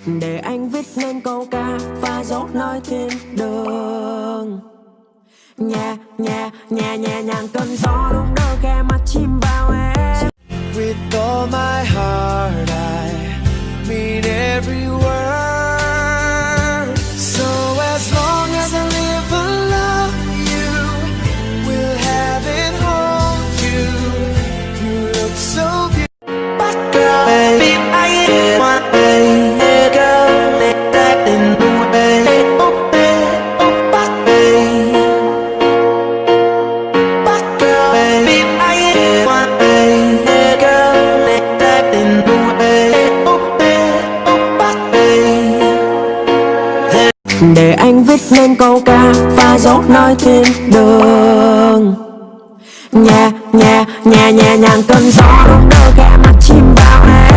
Để anh viết nên câu ca và dấu nói thiên đường. Nhẹ nhẹ nhẹ nhẹ nhàng cơn gió đung đưa khe mắt chim vào em. With all my heart I mean every word. So as long as I live and love you, we'll have it hold you. You look so beautiful, but girl, baby, I get my way, girl, that in the way, oh babe, oh but babe, but girl, baby, I get my way, girl, that in the way, oh babe, oh but babe. Để anh viết nên câu ca và dấu nói thiên đường. Nhẹ nhẹ nhẹ nhẹ nhàng cơn gió đung đưa khe mắt chim vào em.